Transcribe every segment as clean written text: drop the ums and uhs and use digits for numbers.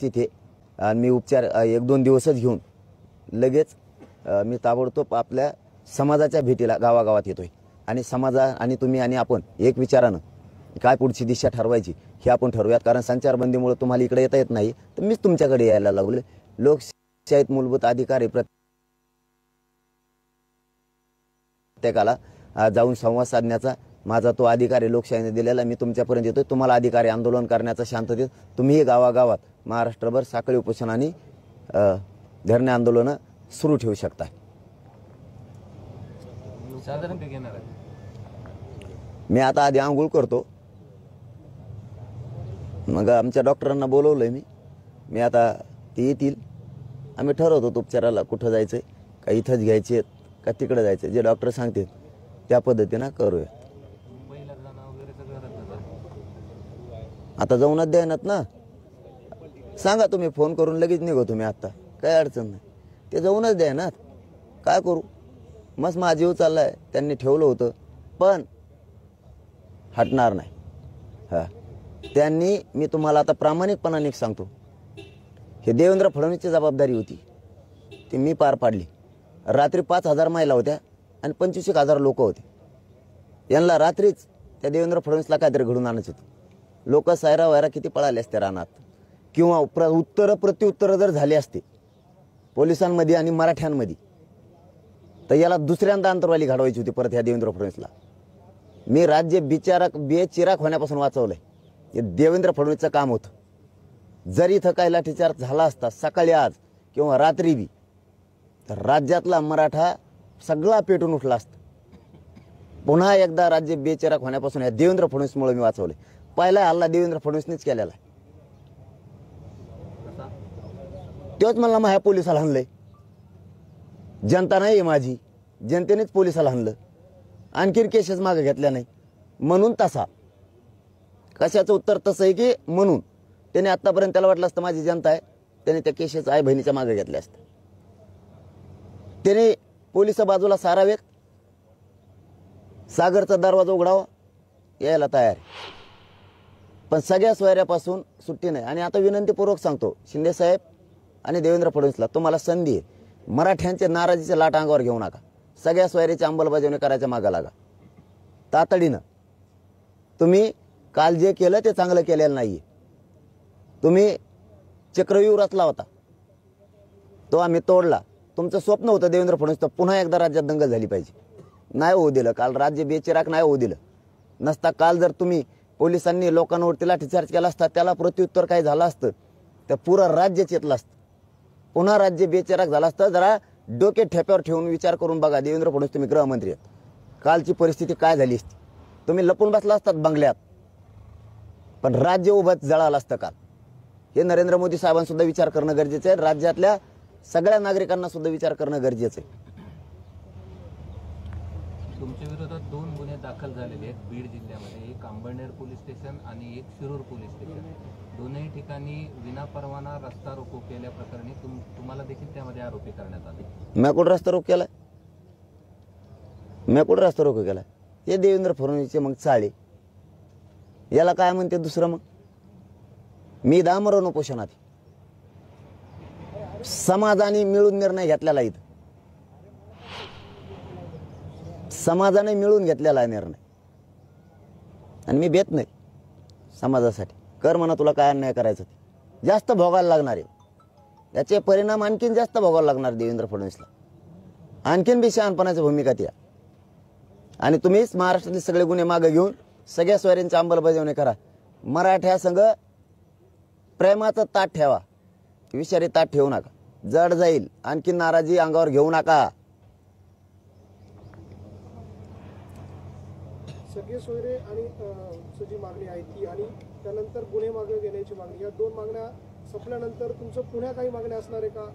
व्यवस्थित आहे आणि मी उपचार 1-2 दिवसच घेऊन लगेच मी ताबडतोब आपल्या समाजाच्या भेटीला गावागावात येतोय आणि समाजा आणि तुम्ही आणि आपण एक विचारानं काय पुढची दिशा ठरवायची हे आपण ठरवूयात. कारण संचारबंदीमुळे तुम्हाला इकडे येता येत नाही तर मीच तुमच्याकडे यायला लागले. लोकशाहीत मूलभूत अधिकार आहे प्रत्येकाला जाऊन संवाद साधण्याचा. माझा तो अधिकार आहे लोकशाहीने दिलेला. मी तुमच्यापर्यंत येतोय. तुम्हाला अधिकार आहे आंदोलन करण्याचा शांततेत. तुम्ही गावागावात महाराष्ट्रभर साखळी उपोषण आणि धरणे आंदोलनं सुरू ठेवू शकता. साधारण काय घेणार आहे? मी आता आधी आंघोळ करतो, मग आमच्या डॉक्टरांना बोलवलंय मी आता ते येतील. आम्ही ठरवतो उपचाराला कुठं जायचंय, का इथंच घ्यायचे का तिकडे जायचं. जे डॉक्टर सांगतील त्या पद्धतीनं करूया. आता जाऊनच द्यायनात ना. सांगा तुम्ही फोन करून लगेच निघो तुम्ही. आता काही अडचण नाही. ते जाऊनच द्यायनात. काय करू, मस्त माझा जीव चाललाय. त्यांनी ठेवलं होतं पण हटणार नाही. त्यांनी, मी तुम्हाला आता प्रामाणिकपणाने सांगतो, हे देवेंद्र फडणवीसची जबाबदारी होती, ती मी पार पाडली. रात्री 5,000 महिला होत्या आणि 25,000 लोक होते. यांना रात्रीच त्या देवेंद्र फडणवीसला काहीतरी घडून आणायचं होतं. लोक सायरा वायरा किती पळाले असते रानात, किंवा प्रत्युत्तर जर झाले असते पोलिसांमध्ये आणि मराठ्यांमध्ये तर याला दुसऱ्यांदा अंतरवाली घडवायची होती परत ह्या देवेंद्र फडणवीसला. मी राज्य बेचिराग होण्यापासून वाचवलंय. हे देवेंद्र फडणवीसचं काम होतं. जर इथं काही लाठीचार्ज झाला असता सकाळी आज किंवा रात्री बी तर राज्यातला मराठा सगळा पेटून उठला असता. पुन्हा एकदा राज्य बेचिराग होण्यापासून या देवेंद्र फडणवीसमुळे मी वाचवले. पहिला हल्ला देवेंद्र फडणवीसनेच केलेला आहे. तोच म्हणला माझ्या पोलिसाला हाणलंय. जनता नाही माझी, जनतेनेच पोलिसाला हाणलं. आणखीन केसेस मागे घेतल्या नाही म्हणून तसा. कशाचं उत्तर तसं आहे की म्हणून त्याने आतापर्यंत त्याला वाटलं असतं माझी जनता आहे, त्याने त्या केसेस आई बहिणीच्या मागे घेतल्या असत्या. त्याने पोलिस बाजूला सारावेत, सागरचा दरवाजा उघडावा, यायला तयार आहे. पण सगळ्या सोयऱ्यापासून सुट्टी नाही. आणि आता विनंतीपूर्वक सांगतो शिंदे साहेब आणि देवेंद्र फडणवीसला, तुम्हाला संधी आहे. मराठ्यांचे नाराजीचे लाट अंगावर घेऊ नका. सगळ्या सोयरीची अंमलबजावणी करायच्या मागा लागा तातडीनं. तुम्ही काल जे केलं ते चांगलं केलेलं नाहीये. तुम्ही चक्रव्यूह रचला होता तो आम्ही तोडला. तुमचं स्वप्न होतं देवेंद्र फडणवीसचं पुन्हा एकदा राज्यात दंगल झाली पाहिजे. नाही होऊ दिलं. काल राज्य बेचिराग नाही होऊ दिलं नसता. काल जर तुम्ही पोलिसांनी लोकांवरती लाठीचार्ज केला असता, त्याला प्रत्युत्तर काय झालं असतं तर पुरा राज्य चेतलं असतं. पुन्हा राज्य बेचिराग झालं असतं. जरा डोके ठेप्यावर ठेवून विचार करून बघा. देवेंद्र फडणवीस तुम्ही गृहमंत्री आहेत, कालची परिस्थिती काय झाली असती. तुम्ही लपून बसला असतात बंगल्यात पण राज्य उभं जळालं असतं काल. हे नरेंद्र मोदी साहेबांसुद्धा विचार करणं गरजेचं आहे. राज्यातल्या सगळ्या नागरिकांना सुद्धा विचार करणं गरजेचं आहे. तुमच्या विरोधात 2 गुन्हे दाखल झालेले आहेत बीड जिल्ह्यामध्ये. एक अंबळनेर पोलीस स्टेशन आणि एक शिरूर पोलीस स्टेशन. दोन्ही ठिकाणी विनापरवाना रस्ता रोको केल्याप्रकरणी तुम्हाला देखील त्यामध्ये आरोपी करण्यात आले. मी कुठं रस्ता रोको केलाय? मी कुठं रस्ता रोको केलाय? हे देवेंद्र फडणवीसचे मग चाळे. याला काय म्हणते दुसरं? मग मी दामरण उपोषणात समाजाने मिळून निर्णय घेतलेला. इथं समाजाने मिळून घेतलेला आहे निर्णय आणि मी भेट नाही समाजासाठी. कर म्हणा तुला काय अन्याय करायचं ते. जास्त भोगायला लागणार आहे. याचे परिणाम आणखीन जास्त भोगायला लागणार देवेंद्र फडणवीसला. आणखीन बी शहाणपणाची भूमिका त्या. आणि तुम्हीच महाराष्ट्रातले सगळे गुन्हे मागे घेऊन सगळ्या सोयऱ्यांची अंमलबजावणी करा. मराठ्या संघ प्रेमाचं ताट ठेवा, विषारी ताट ठेवू नका. जड जाईल. आणखीन नाराजी अंगावर घेऊ नका. सगळे सोयरे आणि जी मागणी आहे ती आणि त्यानंतर गुन्हे मागे घेण्याची मागणी, या 2 मागण्या संपल्यानंतर तुमचं पुन्हा काही मागण्या असणार आहे का,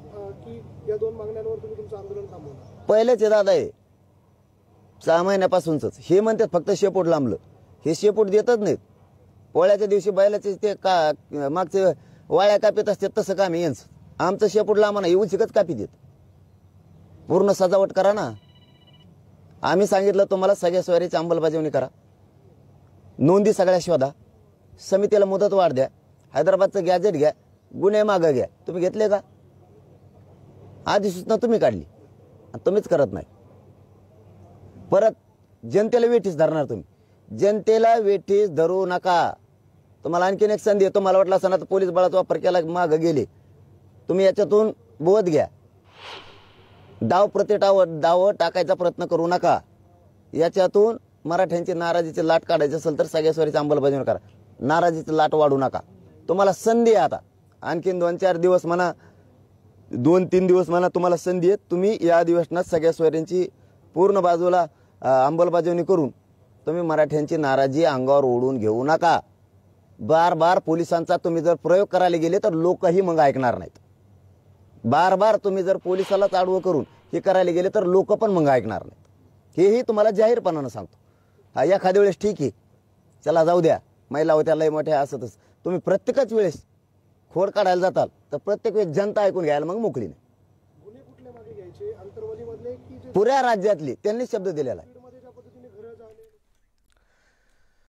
की या 2 मागण्यांवर तुम्ही तुमचं आंदोलन थांबवणार? पहिलेच दादा आहे 6 महिन्यापासूनच हे म्हणतात फक्त शेपूट लांबलं. हे शेपूट देतच नाहीत. पोळ्याच्या दिवशी बैलाचे ते का मागचे वाळ्या कापीत असतात तसं काम आहे यांचं. आमचं शेपूट लांबा ना, येऊन शिकत कापी देत. पूर्ण सजावट करा ना. आम्ही सांगितलं तुम्हाला सगळ्या सोयरीची अंमलबजावणी करा, नोंदी सगळ्या शोधा, समितीला मुदतवाढ द्या, हैदराबादचं गॅजेट घ्या, गुन्हे मागं घ्या. तुम्ही घेतले का? अधिसूचना तुम्ही काढली आणि तुम्हीच करत नाही. परत जनतेला वेठीस धरणार तुम्ही. जनतेला वेठीस धरू नका. तुम्हाला आणखीन एक संधी आहे. तुम्हाला वाटलं असं ना तर पोलीस बळाचा वापर केला मागं गेले. तुम्ही याच्यातून बोध घ्या. डाव टाकायचा प्रयत्न करू नका. याच्यातून मराठ्यांची नाराजीची लाट काढायची असेल तर सगळ्या स्वारीची अंमलबजावणी करा. नाराजीची लाट वाढू नका. तुम्हाला संधी आहे आता. आणखीन 2-4 दिवस म्हणा, 2-3 दिवस म्हणा, तुम्हाला संधी आहे. तुम्ही या अधिवेशनात सगळ्या स्वारींची पूर्ण बाजूला अंमलबजावणी करून तुम्ही मराठ्यांची नाराजी अंगावर ओढून घेऊ नका. बार पोलिसांचा तुम्ही जर प्रयोग करायला गेले तर लोकही मग ऐकणार नाहीत. बार तुम्ही जर पोलिसालाच आडवं करून हे करायला गेले तर लोक पण मग ऐकणार नाहीत. हेही तुम्हाला जाहीरपणानं सांगतो. हा एखाद्या वेळेस ठीक आहे, चला जाऊ द्या, महिला होत्या लय मोठ्या असतच. तुम्ही प्रत्येकच वेळेस खोड काढायला जाताल तर प्रत्येक वेळेस जनता ऐकून घ्यायला मग मोकळी नाही. गुन्हे कुठल्या मागे घ्यायचे, अंतर्वलीमधले की जे पुऱ्या राज्यातली त्यांनी शब्द दिलेला आहे.